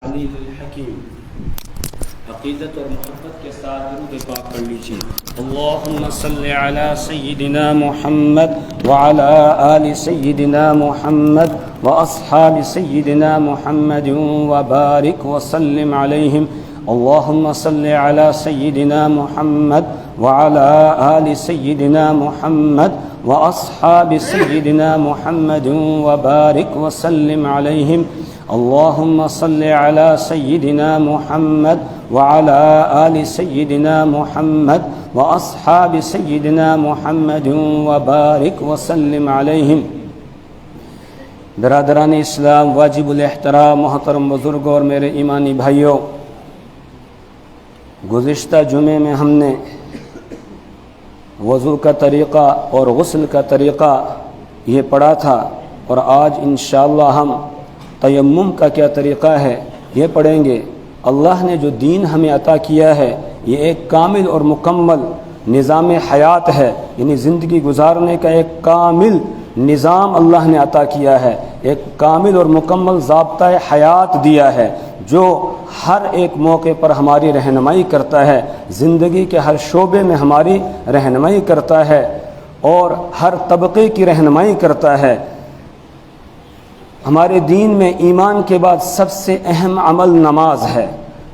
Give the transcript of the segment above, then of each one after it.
علی الحکیم عقیدت اور محبت کے ساتھ درود پاک پڑھ لیجیے۔ اللہم صلی علی سیدنا محمد وعلی آل سیدنا محمد واصحاب سیدنا محمد وبارک وسلم علیہم۔ اللہم صلی علی سیدنا محمد وعلی آل سیدنا محمد واصحاب سیدنا محمد وبارک وسلم علیہم۔ اللہم صلی علی سیدنا محمد وعلی آل سیدنا محمد واصحاب سیدنا محمد وبارک وسلم علیہم۔ برادران اسلام، واجب الاحترام محترم بزرگوں اور میرے ایمانی بھائیوں، گزشتہ جمعے میں ہم نے وضو کا طریقہ اور غسل کا طریقہ یہ پڑھا تھا، اور آج انشاءاللہ ہم تیمم کا کیا طریقہ ہے یہ پڑھیں گے۔ اللہ نے جو دین ہمیں عطا کیا ہے یہ ایک کامل اور مکمل نظام حیات ہے، یعنی زندگی گزارنے کا ایک کامل نظام اللہ نے عطا کیا ہے، ایک کامل اور مکمل ضابطہ حیات دیا ہے جو ہر ایک موقع پر ہماری رہنمائی کرتا ہے، زندگی کے ہر شعبے میں ہماری رہنمائی کرتا ہے اور ہر طبقے کی رہنمائی کرتا ہے۔ ہمارے دین میں ایمان کے بعد سب سے اہم عمل نماز ہے۔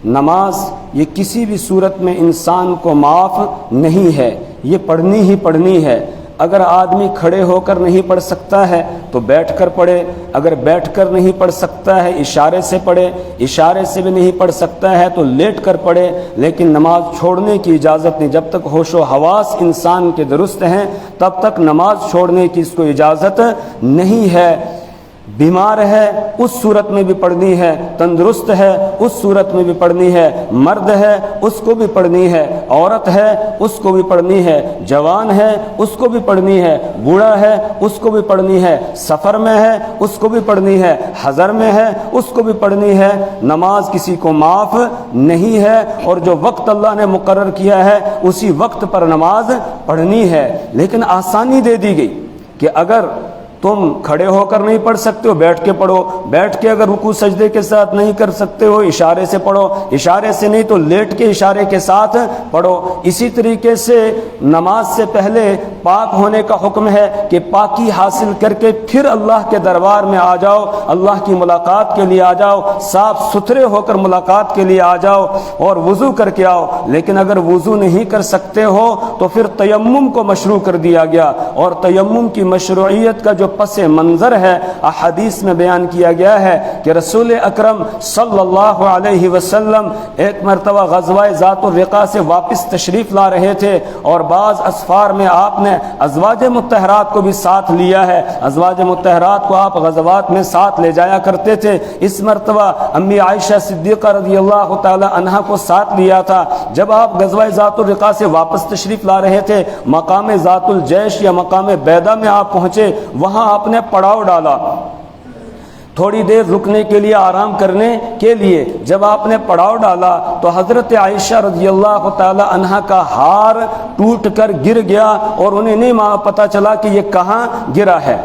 نماز یہ کسی بھی صورت میں انسان کو معاف نہیں ہے، یہ پڑھنی ہی پڑھنی ہے۔ اگر آدمی کھڑے ہو کر نہیں پڑھ سکتا ہے تو بیٹھ کر پڑھے، اگر بیٹھ کر نہیں پڑھ سکتا ہے اشارے سے پڑھے، اشارے سے بھی نہیں پڑھ سکتا ہے تو لیٹ کر پڑھے، لیکن نماز چھوڑنے کی اجازت نہیں۔ جب تک ہوش و حواس انسان کے درست ہیں تب تک نماز چھوڑنے کی اس کو اجازت نہیں ہے۔ بیمار ہے اس صورت میں بھی پڑھنی ہے، تندرست ہے اس صورت میں بھی پڑھنی ہے، مرد ہے اس کو بھی پڑھنی ہے، عورت ہے اس کو بھی پڑھنی ہے، جوان ہے اس کو بھی پڑھنی ہے، بوڑھا ہے اس کو بھی پڑھنی ہے، سفر میں ہے اس کو بھی پڑھنی ہے، حضر میں ہے اس کو بھی پڑھنی ہے۔ نماز کسی کو معاف نہیں ہے، اور جو وقت اللہ نے مقرر کیا ہے اسی وقت پر نماز پڑھنی ہے۔ لیکن آسانی دے دی گئی کہ اگر تم کھڑے ہو کر نہیں پڑھ سکتے ہو بیٹھ کے پڑھو، بیٹھ کے اگر رکوع سجدے کے ساتھ نہیں کر سکتے ہو اشارے سے پڑھو، اشارے سے نہیں تو لیٹ کے اشارے کے ساتھ پڑھو۔ اسی طریقے سے نماز سے پہلے پاک ہونے کا حکم ہے کہ پاکی حاصل کر کے پھر اللہ کے دربار میں آ جاؤ، اللہ کی ملاقات کے لیے آ جاؤ، صاف ستھرے ہو کر ملاقات کے لیے آ جاؤ اور وضو کر کے آؤ۔ لیکن اگر وضو نہیں کر سکتے ہو تو پھر تیمم کو مشروع کر دیا گیا، اور تیمم کی مشروعیت کا جو پس منظر ہے احادیث میں بیان کیا گیا ہے کہ رسول اکرم صلی اللہ علیہ وسلم ایک مرتبہ غزوہ ذات الرقاع سے واپس تشریف لا رہے تھے، اور بعض اسفار میں آپ نے ازواج مطہرات کو بھی ساتھ لیا ہے۔ ازواج مطہرات کو آپ غزوات میں ساتھ لے جایا کرتے تھے۔ اس مرتبہ امی عائشہ صدیقہ رضی اللہ تعالی عنہا کو ساتھ لیا تھا۔ جب آپ غزوہ ذات الرقاع سے واپس تشریف لا رہے تھے، مقام ذات الجیش یا مقام بیدہ میں آپ پہنچے، وہاں آپ نے پڑاؤ ڈالا تھوڑی دیر رکنے کے لیے، آرام کرنے کے لیے۔ جب آپ نے پڑاؤ ڈالا تو حضرت عائشہ رضی اللہ تعالی عنہا کا ہار ٹوٹ کر گر گیا، اور انہیں نہیں پتہ چلا کہ یہ کہاں گرا ہے۔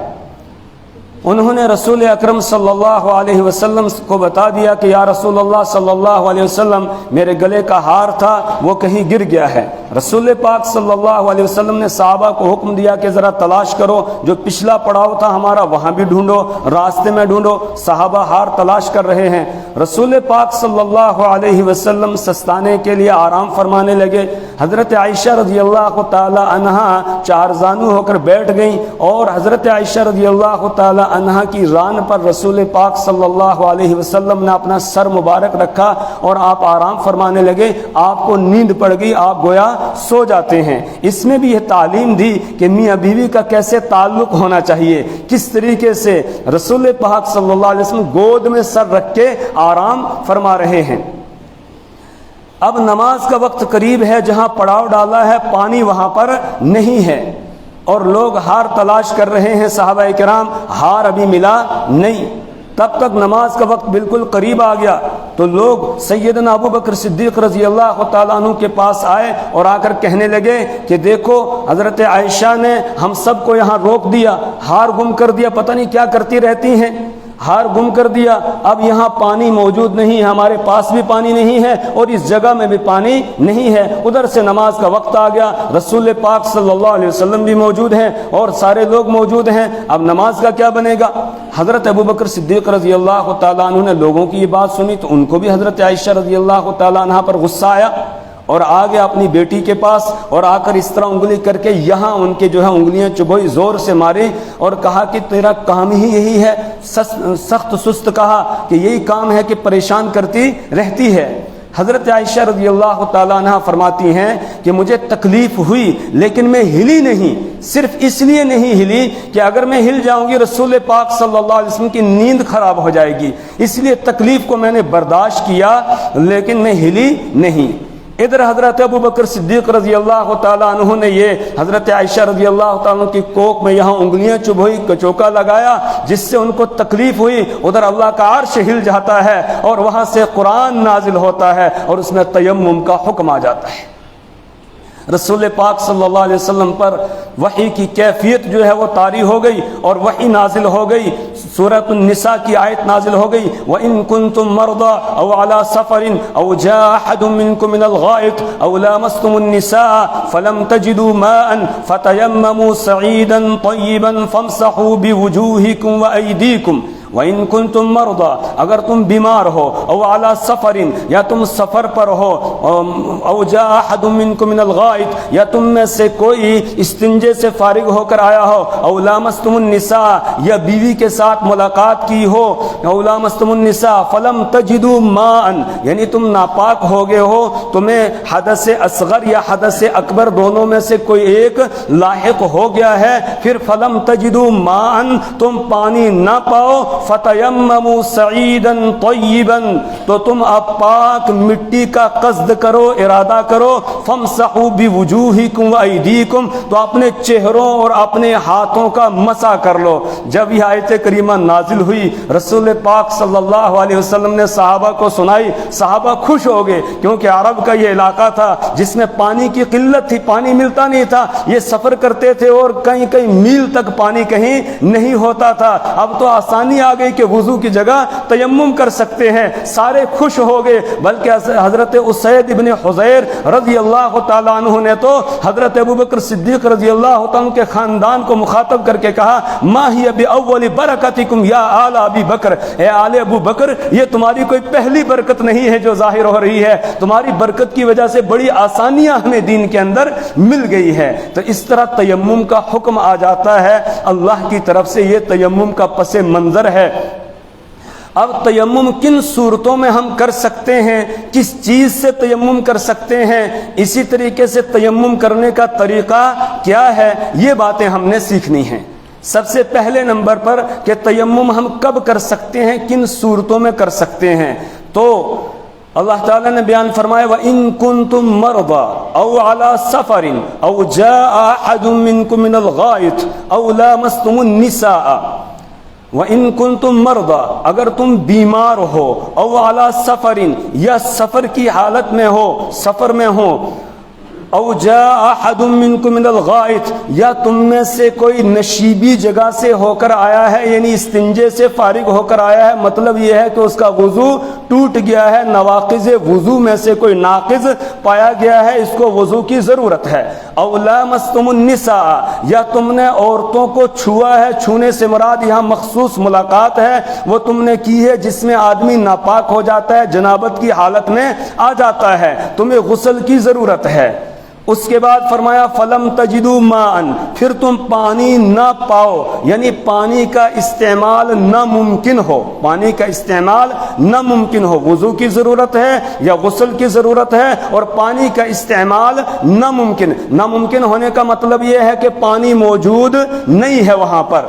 انہوں نے رسول اکرم صلی اللہ علیہ وسلم کو بتا دیا کہ یا رسول اللہ صلی اللہ علیہ وسلم، میرے گلے کا ہار تھا وہ کہیں گر گیا ہے۔ رسول پاک صلی اللہ علیہ وسلم نے صحابہ کو حکم دیا کہ ذرا تلاش کرو، جو پچھلا پڑاؤ تھا ہمارا وہاں بھی ڈھونڈو، راستے میں ڈھونڈو۔ صحابہ ہار تلاش کر رہے ہیں، رسول پاک صلی اللہ علیہ وسلم سستانے کے لیے آرام فرمانے لگے۔ حضرت عائشہ رضی اللہ تعالی عنہا چار زانو ہو کر بیٹھ گئیں، اور حضرت عائشہ رضی اللہ تعالی عنہا کی ران پر رسول پاک صلی اللہ علیہ وسلم نے اپنا سر مبارک رکھا اور آپ آرام فرمانے لگے۔ آپ کو نیند پڑ گئی، آپ گویا سو جاتے ہیں۔ اس میں بھی یہ تعلیم دی کہ میاں بیوی کا کیسے تعلق ہونا چاہیے، کس طریقے سے رسول پاک صلی اللہ علیہ وسلم گود میں سر رکھ کے آرام فرما رہے ہیں۔ اب نماز کا وقت قریب ہے، جہاں پڑاؤ ڈالا ہے پانی وہاں پر نہیں ہے، اور لوگ ہار تلاش کر رہے ہیں، صحابہ کرام، ہار ابھی ملا نہیں۔ تب تک نماز کا وقت بالکل قریب آ گیا تو لوگ سیدنا ابو بکر صدیق رضی اللہ تعالیٰ عنہ کے پاس آئے اور آ کر کہنے لگے کہ دیکھو حضرت عائشہ نے ہم سب کو یہاں روک دیا، ہار گم کر دیا، پتہ نہیں کیا کرتی رہتی ہیں۔ ہار گم کر دیا، اب یہاں پانی موجود نہیں، ہمارے پاس بھی پانی نہیں ہے اور اس جگہ میں بھی پانی نہیں ہے، ادھر سے نماز کا وقت آ گیا، رسول پاک صلی اللہ علیہ وسلم بھی موجود ہیں اور سارے لوگ موجود ہیں، اب نماز کا کیا بنے گا؟ حضرت ابوبکر صدیق رضی اللہ تعالیٰ عنہ نے لوگوں کی یہ بات سنی تو ان کو بھی حضرت عائشہ رضی اللہ تعالیٰ عنہ پر غصہ آیا اور آ گیا اپنی بیٹی کے پاس اور آ کر اس طرح انگلی کر کے یہاں ان کے جو ہے انگلیاں چبھوئی، زور سے ماری اور کہا کہ تیرا کام ہی یہی ہے، سخت سست کہا کہ یہی کام ہے کہ پریشان کرتی رہتی ہے۔ حضرت عائشہ رضی اللہ تعالیٰ عنہ فرماتی ہیں کہ مجھے تکلیف ہوئی لیکن میں ہلی نہیں، صرف اس لیے نہیں ہلی کہ اگر میں ہل جاؤں گی رسول پاک صلی اللہ علیہ وسلم کی نیند خراب ہو جائے گی، اس لیے تکلیف کو میں نے برداشت کیا لیکن میں ہلی نہیں۔ ادھر حضرت ابوبکر صدیق رضی اللہ تعالیٰ عنہ نے یہ حضرت عائشہ رضی اللہ تعالیٰ عنہ کی کوک میں یہاں انگلیاں چبھوئی، کچوکا لگایا جس سے ان کو تکلیف ہوئی، ادھر اللہ کا عرش ہل جاتا ہے اور وہاں سے قرآن نازل ہوتا ہے اور اس میں تیمم کا حکم آ جاتا ہے۔ رسول پاک صلی اللہ علیہ وسلم پر وحی کی کیفیت جو ہے وہ طاری ہو گئی اور وحی نازل ہو گئی، سورۃ النساء کی آیت نازل ہو گئی، وَإِن كُنتُم مَرْضَىٰ أَوْ عَلَىٰ سَفَرٍ أَوْ جَاءَ أَحَدٌ مِّنكُم مِّنَ الْغَائِطِ أَوْ لَامَسْتُمُ النِّسَاءَ فَلَمْ تَجِدُوا مَاءً فَتَيَمَّمُوا صَعِيدًا طَيِّبًا فَامْسَحُوا بِوُجُوهِكُمْ وَأَيْدِيكُمْ وَإِن كُنتُم مَّرْضَىٰ، اگر تم بیمار ہو، او علی سفر، یا تم سفر پر ہو، او جاء احد منکم من الغائط، یا تم میں سے کوئی استنجے سے فارغ ہو کر آیا ہو، او لامستم النساء، یا بیوی کے ساتھ ملاقات کی ہو، او لامستم النساء فلم تجدوا ماء، یعنی تم ناپاک ہو گئے ہو، تمہیں حدث اصغر یا حدث اکبر دونوں میں سے کوئی ایک لاحق ہو گیا ہے، پھر فلم تجدوا ماء، تم پانی نہ پاؤ، فتیمموا صعیدا طیبا، تو تم اب پاک مٹی کا قصد کرو، ارادہ کرو، فامسحوا بوجوہکم وایدیکم، تو اپنے چہروں اور اپنے ہاتھوں کا مسح کر لو۔ جب یہ آیت کریمہ نازل ہوئی رسول پاک صلی اللہ علیہ وسلم نے صحابہ کو سنائی، صحابہ خوش ہو گئے کیونکہ عرب کا یہ علاقہ تھا جس میں پانی کی قلت تھی، پانی ملتا نہیں تھا، یہ سفر کرتے تھے اور کئی کئی میل تک پانی کہیں نہیں ہوتا تھا، اب تو آسانی آ گئی کہ وضو کی جگہ تیمم کر سکتے ہیں، سارے خوش ہو گئے، بلکہ حضرت اسید ابن حضیر رضی اللہ تعالیٰ عنہ نے تو حضرت ابوبکر صدیق رضی اللہ تعالیٰ عنہ کے خاندان کو مخاطب کر کے کہا، ما ہی بأول برکتکم یا آل ابی بکر، اے آل ابو بکر، یہ تمہاری کوئی پہلی برکت نہیں ہے جو ظاہر ہو رہی ہے، تمہاری برکت کی وجہ سے بڑی آسانیاں ہمیں دین کے اندر مل گئی ہے۔ تو اس طرح تیمم کا حکم آ جاتا ہے اللہ کی طرف سے، یہ تیمم کا پس منظر ہے۔ اب تیمم کن صورتوں میں ہم کر سکتے ہیں، کس چیز سے تیمم کر سکتے ہیں، اسی طریقے سے تیمم کرنے کا طریقہ کیا ہے، یہ باتیں ہم نے سیکھنی ہیں۔ سب سے پہلے نمبر پر کہ تیمم ہم کب کر سکتے ہیں، کن صورتوں میں کر سکتے ہیں، تو اللہ تعالیٰ نے بیان فرمایا وَإِن كُنتُم مَرْضَىٰ أَوْ عَلَىٰ سَفَرٍ أَوْ جَاءَ أَحَدٌ مِّنكُم مِّنَ الْغَائِطِ أَوْ لَامَسْتُمُ النِّسَاءَ وَإِن كُنتُم مَّرْضَىٰ، اگر تم بیمار ہو، او علی سفر، یا سفر کی حالت میں ہو، سفر میں ہو، او جاء احد منکم من الغائط، یا تم میں سے کوئی نشیبی جگہ سے ہو کر آیا ہے، یعنی استنجے سے فارغ ہو کر آیا ہے، مطلب یہ ہے کہ اس کا وضو ٹوٹ گیا ہے، نواقض وضو میں سے کوئی ناقض پایا گیا ہے، اس کو وضو کی ضرورت ہے۔ او لامستم النساء، یا تم نے عورتوں کو چھوا ہے، چھونے سے مراد یہاں مخصوص ملاقات ہے، وہ تم نے کی ہے جس میں آدمی ناپاک ہو جاتا ہے، جنابت کی حالت میں آ جاتا ہے، تمہیں غسل کی ضرورت ہے۔ اس کے بعد فرمایا فلم تجدوا ماء، پھر تم پانی نہ پاؤ، یعنی پانی کا استعمال ناممکن ہو، پانی کا استعمال ناممکن ہو، وضو کی ضرورت ہے یا غسل کی ضرورت ہے اور پانی کا استعمال ناممکن ہونے کا مطلب یہ ہے کہ پانی موجود نہیں ہے وہاں پر،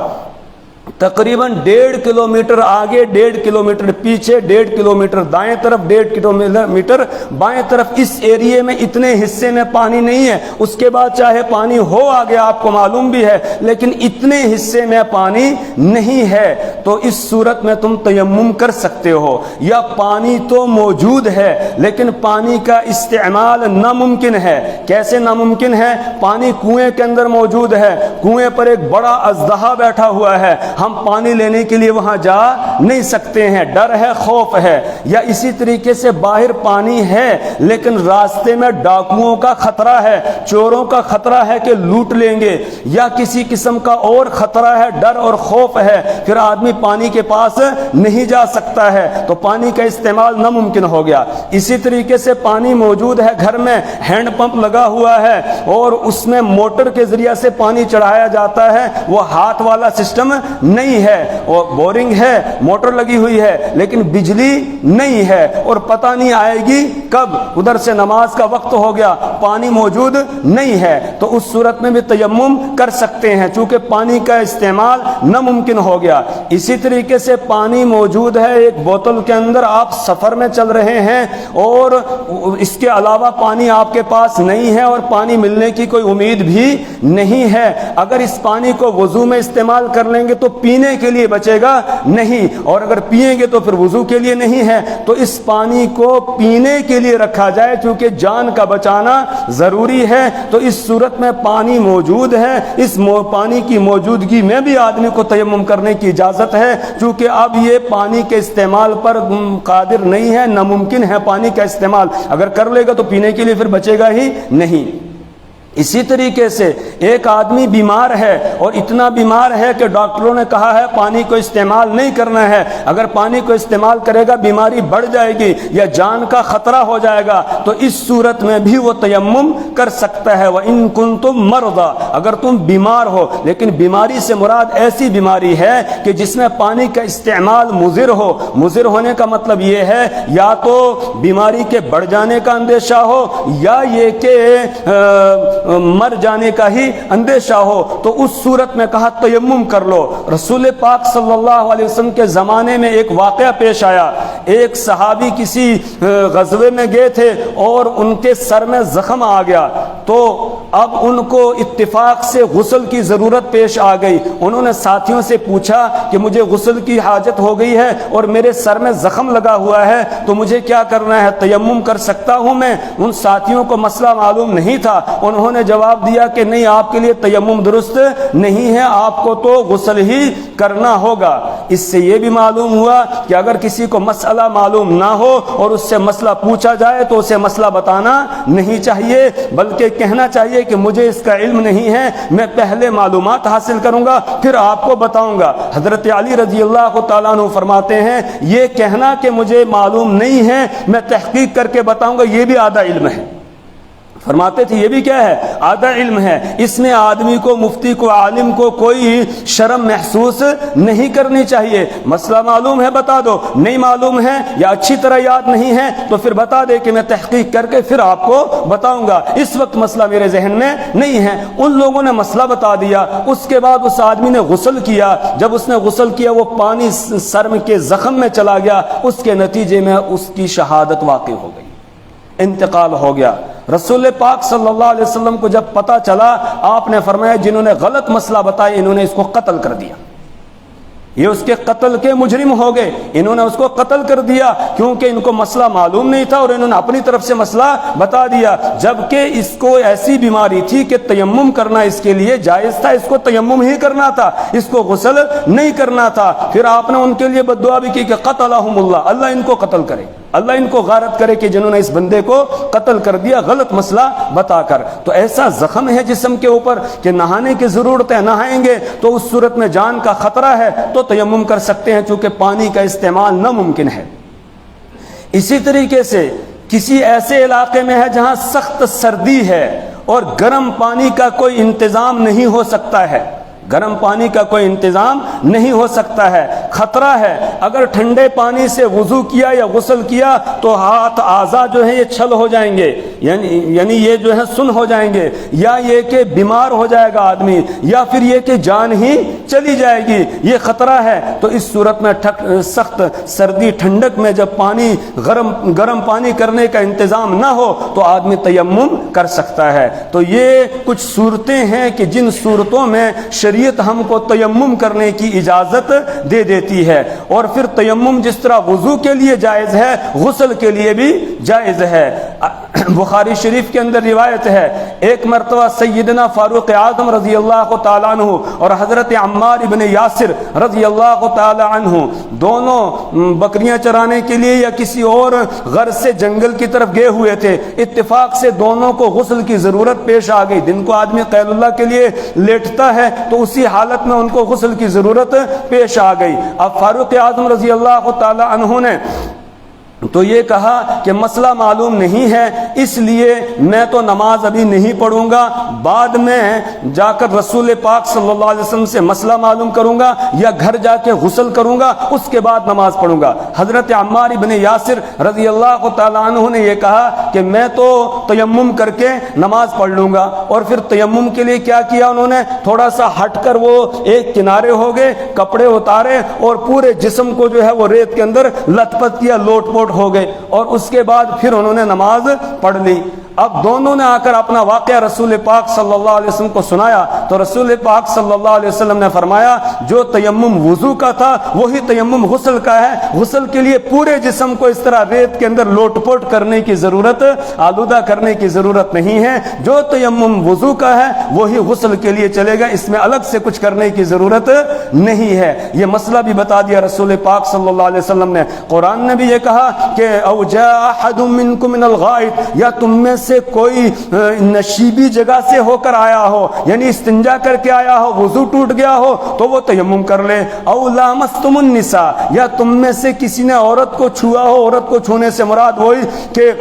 تقریباً 1.5 کلومیٹر آگے، 1.5 کلومیٹر پیچھے، 1.5 کلومیٹر دائیں طرف، 1.5 کلومیٹر بائیں طرف، اس ایریے میں اتنے حصے میں پانی نہیں ہے، اس کے بعد چاہے پانی ہو آگے آپ کو معلوم بھی ہے، لیکن اتنے حصے میں پانی نہیں ہے، تو اس صورت میں تم تیمم کر سکتے ہو۔ یا پانی تو موجود ہے لیکن پانی کا استعمال ناممکن ہے۔ کیسے ناممکن ہے؟ پانی کنویں کے اندر موجود ہے، کنویں پر ایک بڑا اژدہا بیٹھا ہوا ہے، ہم پانی لینے کے لیے وہاں جا نہیں سکتے ہیں، ڈر ہے، خوف ہے۔ یا اسی طریقے سے باہر پانی ہے لیکن راستے میں ڈاکوؤں کا خطرہ ہے، چوروں کا خطرہ ہے کہ لوٹ لیں گے، یا کسی قسم کا اور خطرہ ہے، ڈر اور خوف ہے، پھر آدمی پانی کے پاس نہیں جا سکتا ہے، تو پانی کا استعمال ناممکن ہو گیا۔ اسی طریقے سے پانی موجود ہے گھر میں، ہینڈ پمپ لگا ہوا ہے اور اس میں موٹر کے ذریعے سے پانی چڑھایا جاتا ہے، وہ ہاتھ والا سسٹم نہیں ہے، اور بورنگ ہے، موٹر لگی ہوئی ہے لیکن بجلی نہیں ہے، اور پتہ نہیں آئے گی کب، ادھر سے نماز کا وقت ہو گیا، پانی موجود نہیں ہے، تو اس صورت میں بھی تیمم کر سکتے ہیں چونکہ پانی کا استعمال ناممکن ہو گیا۔ اسی طریقے سے پانی موجود ہے ایک بوتل کے اندر، آپ سفر میں چل رہے ہیں اور اس کے علاوہ پانی آپ کے پاس نہیں ہے اور پانی ملنے کی کوئی امید بھی نہیں ہے، اگر اس پانی کو وضو میں استعمال کر لیں گے تو پینے کے لیے بچے گا نہیں، اور اگر پیئیں گے تو پھر وضو کے لیے نہیں ہے، تو اس پانی کو پینے کے لیے رکھا جائے چونکہ جان کا بچانا ضروری ہے۔ تو اس صورت میں پانی موجود ہے، اس پانی کی موجودگی میں بھی آدمی کو تیمم کرنے کی اجازت ہے چونکہ اب یہ پانی کے استعمال پر قادر نہیں ہے، ناممکن ہے پانی کا استعمال، اگر کر لے گا تو پینے کے لیے پھر بچے گا ہی نہیں۔ اسی طریقے سے ایک آدمی بیمار ہے اور اتنا بیمار ہے کہ ڈاکٹروں نے کہا ہے پانی کو استعمال نہیں کرنا ہے، اگر پانی کو استعمال کرے گا بیماری بڑھ جائے گی یا جان کا خطرہ ہو جائے گا، تو اس صورت میں بھی وہ تیمم کر سکتا ہے۔ وَإِن كُنتُم مَرْضَىٰ، اگر تم بیمار ہو، لیکن بیماری سے مراد ایسی بیماری ہے کہ جس میں پانی کا استعمال مضر ہو، مضر ہونے کا مطلب یہ ہے یا تو بیماری کے بڑھ جانے کا اندیشہ ہو یا یہ کہ مر جانے کا ہی اندیشہ ہو، تو اس صورت میں کہا تیمم کر لو۔ رسول پاک صلی اللہ علیہ وسلم کے زمانے میں ایک واقعہ پیش آیا، ایک صحابی کسی غزوے میں گئے تھے اور ان کے سر میں زخم آ گیا، تو اب ان کو اتفاق سے غسل کی ضرورت پیش آ گئی۔ انہوں نے ساتھیوں سے پوچھا کہ مجھے غسل کی حاجت ہو گئی ہے اور میرے سر میں زخم لگا ہوا ہے تو مجھے کیا کرنا ہے، تیمم کر سکتا ہوں میں؟ ان ساتھیوں کو مسئلہ معلوم نہیں تھا، انہوں نے جواب دیا کہ نہیں، آپ کے لیے تیمم درست نہیں ہے، آپ کو تو غسل ہی کرنا ہوگا۔ اس سے یہ بھی معلوم ہوا کہ اگر کسی کو مسئلہ معلوم نہ ہو اور اس سے مسئلہ پوچھا جائے تو اسے مسئلہ بتانا نہیں چاہیے، بلکہ کہنا چاہیے کہ مجھے اس کا علم نہیں ہے، میں پہلے معلومات حاصل کروں گا پھر آپ کو بتاؤں گا۔ حضرت علی رضی اللہ تعالیٰ عنہ فرماتے ہیں یہ کہنا کہ مجھے معلوم نہیں ہے میں تحقیق کر کے بتاؤں گا، یہ بھی آدھا علم ہے۔ فرماتے تھے یہ بھی کیا ہے، آدھا علم ہے۔ اس میں آدمی کو، مفتی کو، عالم کو کوئی شرم محسوس نہیں کرنی چاہیے۔ مسئلہ معلوم ہے بتا دو، نہیں معلوم ہے یا اچھی طرح یاد نہیں ہے تو پھر بتا دے کہ میں تحقیق کر کے پھر آپ کو بتاؤں گا، اس وقت مسئلہ میرے ذہن میں نہیں ہے۔ ان لوگوں نے مسئلہ بتا دیا، اس کے بعد اس آدمی نے غسل کیا، جب اس نے غسل کیا وہ پانی سر کے زخم میں چلا گیا، اس کے نتیجے میں اس کی شہادت واقع ہو گئی، انتقال ہو گیا۔ رسول پاک صلی اللہ علیہ وسلم کو جب پتہ چلا، آپ نے فرمایا جنہوں نے غلط مسئلہ بتایا انہوں نے اس کو قتل کر دیا، یہ اس کے قتل کے مجرم ہو گئے، انہوں نے اس کو قتل کر دیا کیونکہ ان کو مسئلہ معلوم نہیں تھا اور انہوں نے اپنی طرف سے مسئلہ بتا دیا، جبکہ اس کو ایسی بیماری تھی کہ تیمم کرنا اس کے لیے جائز تھا، اس کو تیمم ہی کرنا تھا، اس کو غسل نہیں کرنا تھا۔ پھر آپ نے ان کے لیے بد دعا بھی کی کہ قتلہم اللہ، اللہ ان کو قتل کرے، اللہ ان کو غارت کرے کہ جنہوں نے اس بندے کو قتل کر دیا غلط مسئلہ بتا کر۔ تو ایسا زخم ہے جسم کے اوپر کہ نہانے کی ضرورت ہے، نہائیں گے تو اس صورت میں جان کا خطرہ ہے تو تیمم کر سکتے ہیں چونکہ پانی کا استعمال ناممکن ہے۔ اسی طریقے سے کسی ایسے علاقے میں ہے جہاں سخت سردی ہے اور گرم پانی کا کوئی انتظام نہیں ہو سکتا ہے، گرم پانی کا کوئی انتظام نہیں ہو سکتا ہے، خطرہ ہے، اگر ٹھنڈے پانی سے وضو کیا یا غسل کیا تو ہاتھ اعضاء جو ہیں یہ چھل ہو جائیں گے، یعنی یہ جو ہے سن ہو جائیں گے، یا یہ کہ بیمار ہو جائے گا آدمی، یا پھر یہ کہ جان ہی چلی جائے گی، یہ خطرہ ہے۔ تو اس صورت میں سخت سردی ٹھنڈک میں جب پانی گرم پانی کرنے کا انتظام نہ ہو تو آدمی تیمم کر سکتا ہے۔ تو یہ کچھ صورتیں ہیں کہ جن صورتوں میں شریعت ہم کو تیمم کرنے کی اجازت دے دیتی دیتی ہے. اور پھر تیمم جس طرح وضو کے لیے جائز ہے غسل کے لیے بھی جائز ہے. بخاری شریف کے اندر روایت ہے ایک مرتبہ سیدنا فاروق اعظم رضی اللہ تعالیٰ عنہ اور حضرت عمار ابن یاسر رضی اللہ تعالیٰ عنہ دونوں بکریاں چرانے کے لیے یا کسی اور غرض سے جنگل کی طرف گئے ہوئے تھے. اتفاق سے دونوں کو غسل کی ضرورت پیش آ گئی. دن کو آدمی قیل اللہ کے لیے لیٹتا ہے تو اسی حالت میں ان کو غسل کی ضرورت پیش آ گئی. اب فاروق اعظم رضی اللہ تعالیٰ عنہ نے تو یہ کہا کہ مسئلہ معلوم نہیں ہے, اس لیے میں تو نماز ابھی نہیں پڑھوں گا, بعد میں جا کر رسول پاک صلی اللہ علیہ وسلم سے مسئلہ معلوم کروں گا یا گھر جا کے غسل کروں گا, اس کے بعد نماز پڑھوں گا. حضرت عمار ابن یاسر رضی اللہ تعالیٰ عنہ نے یہ کہا کہ میں تو تیمم کر کے نماز پڑھ لوں گا. اور پھر تیمم کے لیے کیا کیا انہوں نے, تھوڑا سا ہٹ کر وہ ایک کنارے ہو گئے, کپڑے اتارے اور پورے جسم کو جو ہے وہ ریت کے اندر لت پت کیا, لوٹ پوٹ ہو گئے, اور اس کے بعد پھر انہوں نے نماز پڑھ لی. اب دونوں نے آ کر اپنا واقعہ رسول پاک صلی اللہ علیہ وسلم کو سنایا تو رسول پاک صلی اللہ علیہ وسلم نے فرمایا جو تیمم وضو کا تھا وہی تیمم غسل کا ہے. غسل کے لیے پورے جسم کو اس طرح ریت کے اندر لوٹ پوٹ کرنے کی ضرورت, آلودہ کرنے کی ضرورت نہیں ہے. جو تیمم وضو کا ہے وہی غسل کے لیے چلے گا, اس میں الگ سے کچھ کرنے کی ضرورت نہیں ہے. یہ مسئلہ بھی بتا دیا رسول پاک صلی اللہ علیہ وسلم نے. قرآن نے بھی یہ کہا کہ او جاء احد منکم من الغائط, یا تم میں سے کوئی نشیبی جگہ سے ہو کر آیا ہو, یعنی استنجا کر کے آیا ہو, وضو ٹوٹ گیا ہو تو وہ تیمم کر لے. او لامستم النساء, یا تم میں سے کسی نے عورت کو چھوا ہو, عورت کو چھونے سے مراد وہی کہ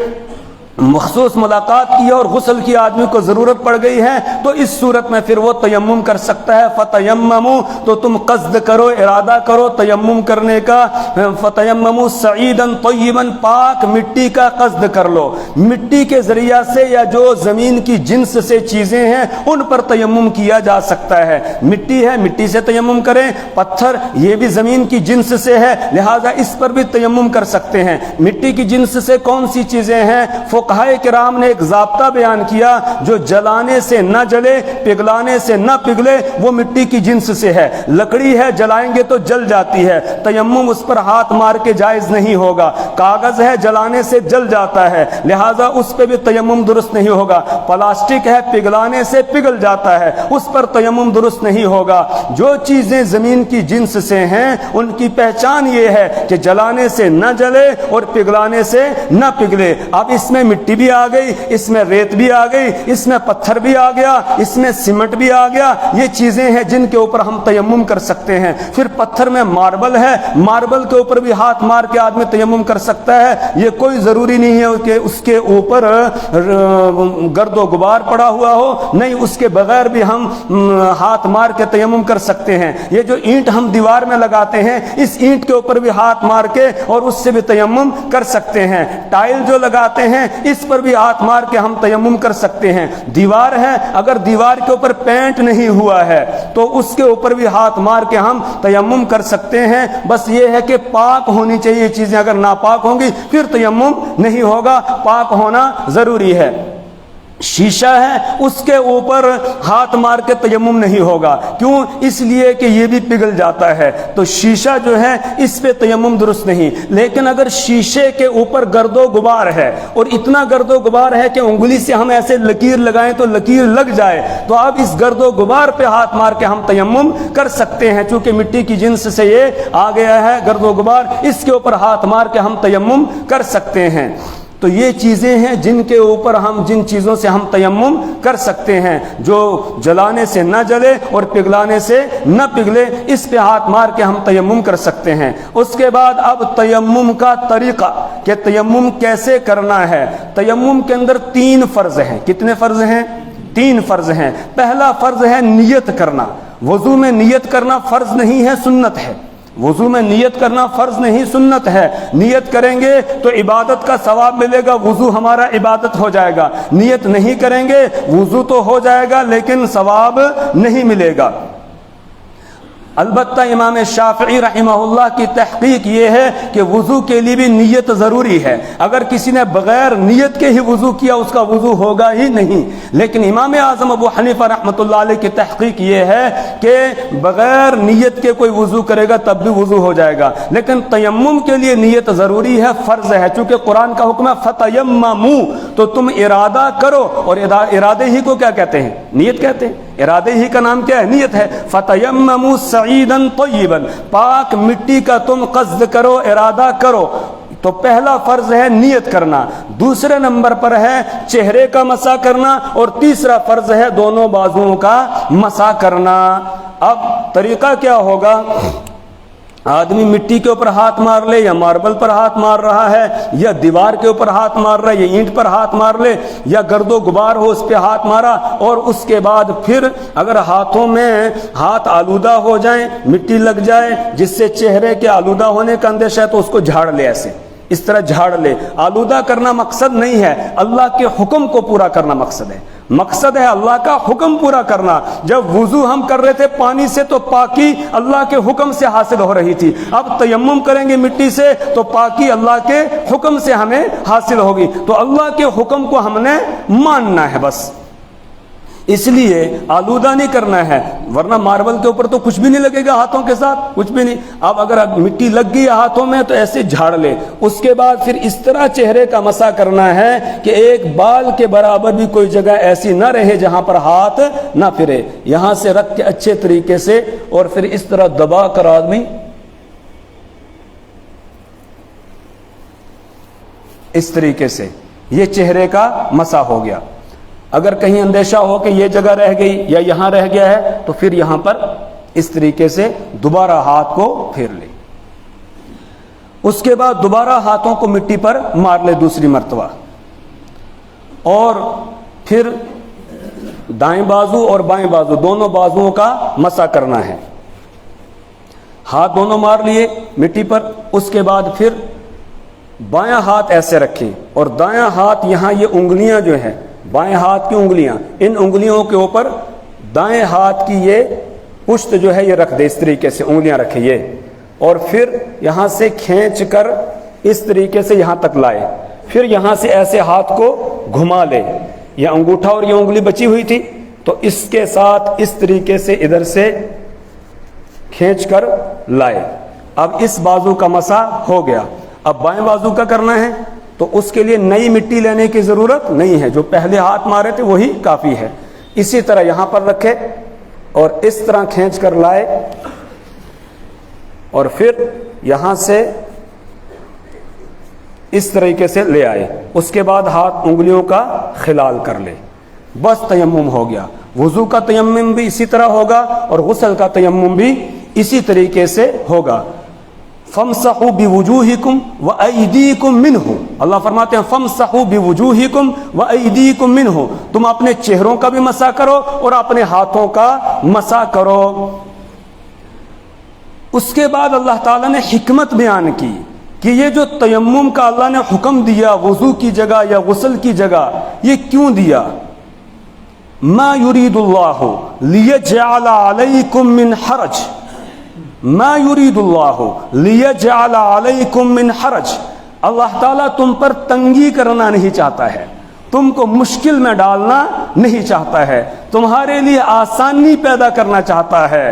مخصوص ملاقات کی اور غسل کی آدمی کو ضرورت پڑ گئی ہے, تو اس صورت میں پھر وہ تیمم کر سکتا ہے. فتیمموا, تو تم قصد کرو, ارادہ کرو تیمم کرنے کا. فتیمموا صعیدا طیبا, پاک مٹی کا قصد کر لو. مٹی کے ذریعہ سے یا جو زمین کی جنس سے چیزیں ہیں ان پر تیمم کیا جا سکتا ہے. مٹی ہے, مٹی سے تیمم کریں. پتھر, یہ بھی زمین کی جنس سے ہے, لہذا اس پر بھی تیمم کر سکتے ہیں. مٹی کی جنس سے کون سی چیزیں ہیں؟ فقہائے کرام نے ایک ضابطہ بیان کیا, جو جلانے سے نہ جلے, پگھلانے سے نہ پگھلے, وہ مٹی کی جنس سے ہے. لکڑی ہے, جلائیں گے تو جل جاتی ہے, تیمم اس پر ہاتھ مار کے جائز نہیں ہوگا. کاغذ ہے, جلانے سے جل جاتا ہے, لہذا اس پہ بھی تیمم درست نہیں ہوگا. پلاسٹک ہے, پگھلانے سے پگھل جاتا ہے, اس پر تیمم درست نہیں ہوگا. جو چیزیں زمین کی جنس سے ہیں ان کی پہچان یہ ہے کہ جلانے سے نہ جلے اور پگھلانے سے نہ پگھلے. اب اس میں مٹی بھی آ گئی, اس میں ریت بھی آ گئی, اس میں پتھر بھی آ گیا, اس میں سیمنٹ بھی آ گیا. یہ چیزیں ہیں جن کے اوپر ہم تیمم کر سکتے ہیں. پھر پتھر میں ماربل ہے, ماربل کے اوپر بھی ہاتھ مار کے آدمی تیمم کر سکتا ہے. یہ کوئی ضروری نہیں ہے کہ اس کے اوپر گرد و غبار پڑا ہوا ہو, نہیں, اس کے بغیر بھی ہم ہاتھ مار کے تیمم کر سکتے ہیں. یہ جو اینٹ ہم دیوار میں لگاتے ہیں, اس اینٹ کے اوپر بھی ہاتھ مار کے اور اس سے بھی تیمم کر سکتے ہیں. ٹائل جو لگاتے ہیں اس پر بھی ہاتھ مار کے ہم تیمم کر سکتے ہیں. دیوار ہے, اگر دیوار کے اوپر پینٹ نہیں ہوا ہے تو اس کے اوپر بھی ہاتھ مار کے ہم تیمم کر سکتے ہیں. بس یہ ہے کہ پاک ہونی چاہیے چیزیں, اگر ناپاک ہوں گی پھر تیمم نہیں ہوگا, پاک ہونا ضروری ہے. شیشہ ہے, اس کے اوپر ہاتھ مار کے تیمم نہیں ہوگا. کیوں؟ اس لیے کہ یہ بھی پگھل جاتا ہے, تو شیشہ جو ہے اس پہ تیمم درست نہیں. لیکن اگر شیشے کے اوپر گرد و غبار ہے اور اتنا گرد و غبار ہے کہ انگلی سے ہم ایسے لکیر لگائیں تو لکیر لگ جائے, تو اب اس گرد و غبار پہ ہاتھ مار کے ہم تیمم کر سکتے ہیں. چونکہ مٹی کی جنس سے یہ آ گیا ہے گرد و غبار, اس کے اوپر ہاتھ مار کے ہم تیمم کر سکتے ہیں. تو یہ چیزیں ہیں جن کے اوپر ہم, جن چیزوں سے ہم تیمم کر سکتے ہیں, جو جلانے سے نہ جلے اور پگھلانے سے نہ پگھلے, اس پہ ہاتھ مار کے ہم تیمم کر سکتے ہیں. اس کے بعد اب تیمم کا طریقہ کہ تیمم کیسے کرنا ہے. تیمم کے اندر 3 فرض ہیں. کتنے فرض ہیں؟ 3 فرض ہیں. پہلا فرض ہے نیت کرنا. وضو میں نیت کرنا فرض نہیں ہے, سنت ہے. وضو میں نیت کرنا فرض نہیں, سنت ہے. نیت کریں گے تو عبادت کا ثواب ملے گا, وضو ہمارا عبادت ہو جائے گا. نیت نہیں کریں گے, وضو تو ہو جائے گا لیکن ثواب نہیں ملے گا. البتہ امام شافعی رحمہ اللہ کی تحقیق یہ ہے کہ وضو کے لیے بھی نیت ضروری ہے. اگر کسی نے بغیر نیت کے ہی وضو کیا اس کا وضو ہوگا ہی نہیں. لیکن امام اعظم ابو حنیفہ رحمۃ اللہ علیہ کی تحقیق یہ ہے کہ بغیر نیت کے کوئی وضو کرے گا تب بھی وضو ہو جائے گا. لیکن تیمم کے لیے نیت ضروری ہے, فرض ہے, چونکہ قرآن کا حکم ہے فتیمموا, تو تم ارادہ کرو. اور ارادے ہی کو کیا کہتے ہیں؟ نیت کہتے ہیں. ارادے ہی کا نام کیا ہے؟ نیت ہے. فتیمموا صعیدا طیبا, پاک مٹی کا تم قصد کرو, ارادہ کرو. تو پہلا فرض ہے نیت کرنا, دوسرے نمبر پر ہے چہرے کا مسح کرنا, اور تیسرا فرض ہے دونوں بازوؤں کا مسح کرنا. اب طریقہ کیا ہوگا؟ آدمی مٹی کے اوپر ہاتھ مار لے, یا ماربل پر ہاتھ مار رہا ہے, یا دیوار کے اوپر ہاتھ مار رہا ہے, یا اینٹ پر ہاتھ مار لے, یا گرد و غبار ہو اس پہ ہاتھ مارا, اور اس کے بعد پھر اگر ہاتھوں میں ہاتھ آلودہ ہو جائیں, مٹی لگ جائے جس سے چہرے کے آلودہ ہونے کا اندیشہ ہے, تو اس کو جھاڑ لے, ایسے اس طرح جھاڑ لے. آلودہ کرنا مقصد نہیں ہے, اللہ کے حکم کو پورا کرنا مقصد ہے. مقصد ہے اللہ کا حکم پورا کرنا. جب وضو ہم کر رہے تھے پانی سے تو پاکی اللہ کے حکم سے حاصل ہو رہی تھی. اب تیمم کریں گے مٹی سے تو پاکی اللہ کے حکم سے ہمیں حاصل ہوگی. تو اللہ کے حکم کو ہم نے ماننا ہے بس, اس لیے آلودہ نہیں کرنا ہے. ورنہ ماربل کے اوپر تو کچھ بھی نہیں لگے گا, ہاتھوں کے ساتھ کچھ بھی نہیں. اب اگر مٹی لگ گئی ہاتھوں میں تو ایسے جھاڑ لے. اس کے بعد پھر اس طرح چہرے کا مسح کرنا ہے کہ ایک بال کے برابر بھی کوئی جگہ ایسی نہ رہے جہاں پر ہاتھ نہ پھرے. یہاں سے رکھ کے اچھے طریقے سے, اور پھر اس طرح دبا کر آدمی اس طریقے سے, یہ چہرے کا مسح ہو گیا. اگر کہیں اندیشہ ہو کہ یہ جگہ رہ گئی یا یہاں رہ گیا ہے تو پھر یہاں پر اس طریقے سے دوبارہ ہاتھ کو پھیر لے. اس کے بعد دوبارہ ہاتھوں کو مٹی پر مار لے دوسری مرتبہ, اور پھر دائیں بازو اور بائیں بازو دونوں بازوؤں کا مسح کرنا ہے. ہاتھ دونوں مار لیے مٹی پر. اس کے بعد پھر بایاں ہاتھ ایسے رکھیں, اور دایاں ہاتھ یہاں یہ انگلیاں جو ہیں, بائیں ہاتھ کی انگلیاں, ان انگلیوں کے اوپر دائیں ہاتھ کی یہ پشت جو ہے یہ رکھ دے, اس طریقے سے انگلیاں رکھے یہ, اور پھر یہاں سے کھینچ کر اس طریقے سے یہاں تک لائے. پھر یہاں سے ایسے ہاتھ کو گھما لے. یہ انگوٹھا اور یہ انگلی بچی ہوئی تھی تو اس کے ساتھ اس طریقے سے ادھر سے کھینچ کر لائے. اب اس بازو کا مسح ہو گیا. اب بائیں بازو کا کرنا ہے تو اس کے لیے نئی مٹی لینے کی ضرورت نہیں ہے, جو پہلے ہاتھ مارے تھے وہی کافی ہے. اسی طرح یہاں پر رکھے اور اس طرح کھینچ کر لائے, اور پھر یہاں سے اس طریقے سے لے آئے. اس کے بعد ہاتھ انگلیوں کا خلال کر لے, بس تیمم ہو گیا. وضو کا تیمم بھی اسی طرح ہوگا اور غسل کا تیمم بھی اسی طریقے سے ہوگا. فَامْسَحُوا بِوُجُوهِكُمْ وَأَيْدِيكُمْ مِنْهُ, اللہ فرماتے ہیں فَامْسَحُوا بِوُجُوهِكُمْ وَأَيْدِيكُمْ مِنْهُ, تم اپنے چہروں کا بھی مسح کرو اور اپنے ہاتھوں کا مسح کرو. اس کے بعد اللہ تعالیٰ نے حکمت بیان کی کہ یہ جو تیمم کا اللہ نے حکم دیا وضو کی جگہ یا غسل کی جگہ, یہ کیوں دیا؟ مَا يُرِيدُ اللَّهُ لِيَجْعَلَ عَلَيْكُمْ مِنْ حَرَجٍ, ما يريد الله ليجعل عليكم من حرج, اللہ تعالیٰ تم پر تنگی کرنا نہیں چاہتا ہے, تم کو مشکل میں ڈالنا نہیں چاہتا ہے, تمہارے لیے آسانی پیدا کرنا چاہتا ہے.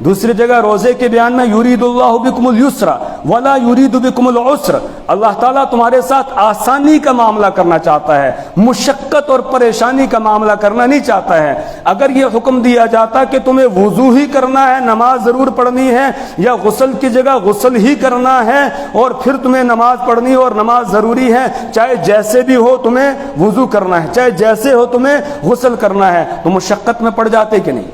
دوسری جگہ روزے کے بیان میں یرید اللہ بکم اليسر ولا یرید بکم العسر, اللہ تعالیٰ تمہارے ساتھ آسانی کا معاملہ کرنا چاہتا ہے, مشقت اور پریشانی کا معاملہ کرنا نہیں چاہتا ہے. اگر یہ حکم دیا جاتا کہ تمہیں وضو ہی کرنا ہے, نماز ضرور پڑھنی ہے, یا غسل کی جگہ غسل ہی کرنا ہے اور پھر تمہیں نماز پڑھنی اور نماز ضروری ہے, چاہے جیسے بھی ہو تمہیں وضو کرنا ہے, چاہے جیسے ہو تمہیں غسل کرنا ہے, تو مشقت میں پڑ جاتے کہ نہیں؟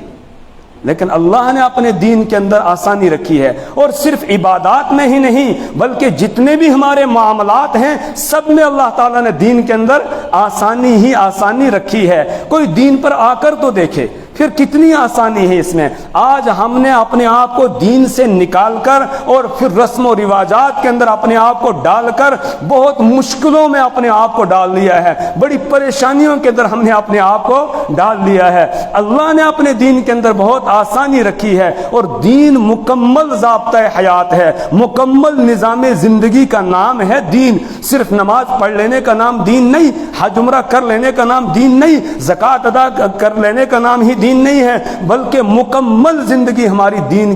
لیکن اللہ نے اپنے دین کے اندر آسانی رکھی ہے, اور صرف عبادات میں ہی نہیں بلکہ جتنے بھی ہمارے معاملات ہیں سب میں اللہ تعالیٰ نے دین کے اندر آسانی ہی آسانی رکھی ہے. کوئی دین پر آ کر تو دیکھے, پھر کتنی آسانی ہے اس میں. آج ہم نے اپنے آپ کو دین سے نکال کر اور پھر رسم و رواجات کے اندر اپنے آپ کو ڈال کر بہت مشکلوں میں اپنے آپ کو ڈال لیا ہے, بڑی پریشانیوں کے اندر ہم نے اپنے آپ کو ڈال لیا ہے. اللہ نے اپنے دین کے اندر بہت آسانی رکھی ہے, اور دین مکمل ضابطۂ حیات ہے, مکمل نظام زندگی کا نام ہے دین. صرف نماز پڑھ لینے کا نام دین نہیں, حج عمرہ کر لینے کا نام دین نہیں, زکوٰۃ ادا کر لینے کا نام ہی دین نہیں ہے, بلکہ مکمل زندگی ہماری دین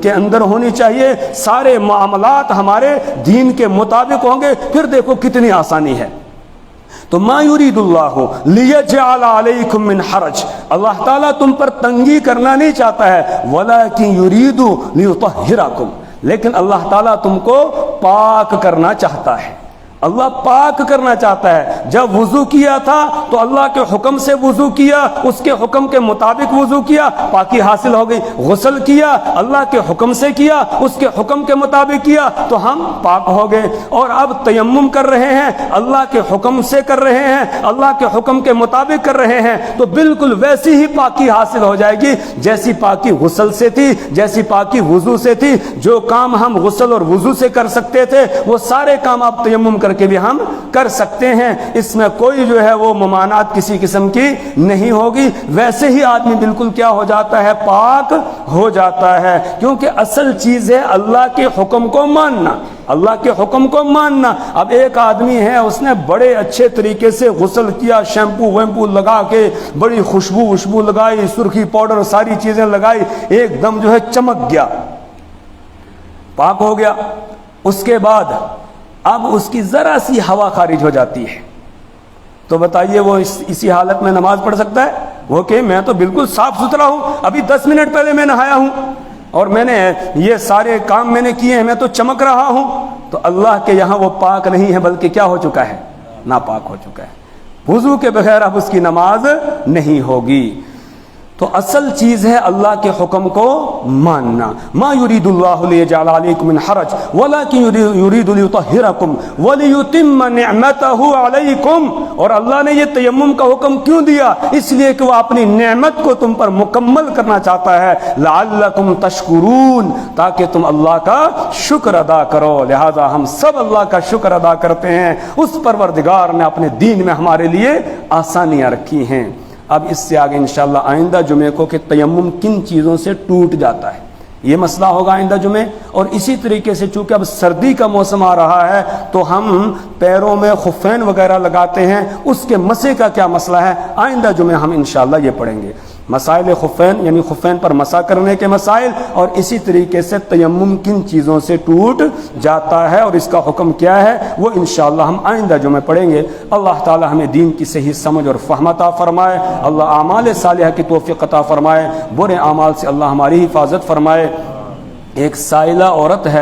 کے اندر ہونی چاہیے. سارے معاملات ہمارے دین کے مطابق ہوں گے, پھر دیکھو کتنی آسانی ہے. تو ما یرید اللہ لیجعل علیکم من حرج, اللہ تعالیٰ تم پر تنگی کرنا نہیں چاہتا ہے, ولکن یرید لیطہرکم, لیکن اللہ تعالیٰ تم کو پاک کرنا چاہتا ہے. اللہ پاک کرنا چاہتا ہے. جب وضو کیا تھا تو اللہ کے حکم سے وضو کیا, اس کے حکم کے مطابق وضو کیا, پاکی حاصل ہو گئی. غسل کیا اللہ کے حکم سے کیا, اس کے حکم کے مطابق کیا, تو ہم پاک ہو گئے. اور اب تیمم کر رہے ہیں, اللہ کے حکم سے کر رہے ہیں, اللہ کے حکم کے مطابق کر رہے ہیں, تو بالکل ویسی ہی پاکی حاصل ہو جائے گی جیسی پاکی غسل سے تھی, جیسی پاکی وضو سے تھی. جو کام ہم غسل اور وضو سے کر سکتے تھے وہ سارے کام آپ تیمم کر کے بھی ہم کر سکتے ہیں. اس میں کوئی جو ہے وہ ممانعت کسی قسم کی نہیں ہوگی. ویسے ہی آدمی بالکل کیا ہو جاتا ہے, پاک ہو جاتا ہے. کیونکہ اصل چیز ہے اللہ کے حکم کو ماننا, اللہ کے حکم کو ماننا. اب ایک آدمی ہے, اس نے بڑے اچھے طریقے سے غسل کیا, شیمپو ویمپو لگا کے بڑی خوشبو لگائی, سرخی پاؤڈر ساری چیزیں لگائی, ایک دم جو ہے چمک گیا, پاک ہو گیا. اس کے بعد اب اس کی ذرا سی ہوا خارج ہو جاتی ہے, تو بتائیے وہ اسی حالت میں نماز پڑھ سکتا ہے؟ وہ کہ میں تو بالکل صاف ستھرا ہوں, ابھی 10 منٹ پہلے میں نہایا ہوں اور میں نے یہ سارے کام میں نے کیے ہیں, میں تو چمک رہا ہوں. تو اللہ کے یہاں وہ پاک نہیں ہے, بلکہ کیا ہو چکا ہے, ناپاک ہو چکا ہے. وضو کے بغیر اب اس کی نماز نہیں ہوگی. تو اصل چیز ہے اللہ کے حکم کو ماننا. ما یرید اللہ لیجعل علیکم من حرج ولکن یرید لیطہرکم ولیتم نعمتہ علیکم. اور اللہ نے یہ تیمم کا حکم کیوں دیا؟ اس لیے کہ وہ اپنی نعمت کو تم پر مکمل کرنا چاہتا ہے, لعلکم تشکرون, تاکہ تم اللہ کا شکر ادا کرو. لہذا ہم سب اللہ کا شکر ادا کرتے ہیں. اس پروردگار نے اپنے دین میں ہمارے لیے آسانیاں رکھی ہیں. اب اس سے آگے انشاءاللہ آئندہ جمعے کو کہ تیمم کن چیزوں سے ٹوٹ جاتا ہے, یہ مسئلہ ہوگا آئندہ جمعے. اور اسی طریقے سے چونکہ اب سردی کا موسم آ رہا ہے تو ہم پیروں میں خفین وغیرہ لگاتے ہیں, اس کے مسح کا کیا مسئلہ ہے, آئندہ جمعے ہم انشاءاللہ یہ پڑھیں گے. مسائل خفین یعنی خفین پر مسح کرنے کے مسائل, اور اسی طریقے سے تیمم کن چیزوں سے ٹوٹ جاتا ہے اور اس کا حکم کیا ہے, وہ انشاءاللہ ہم آئندہ جمعے پڑھیں گے. اللہ تعالی ہمیں دین کی صحیح سمجھ اور فہم عطا فرمائے. اللہ اعمال صالحہ کی توفیق عطا فرمائے, برے اعمال سے اللہ ہماری حفاظت فرمائے. ایک سائلہ عورت ہے,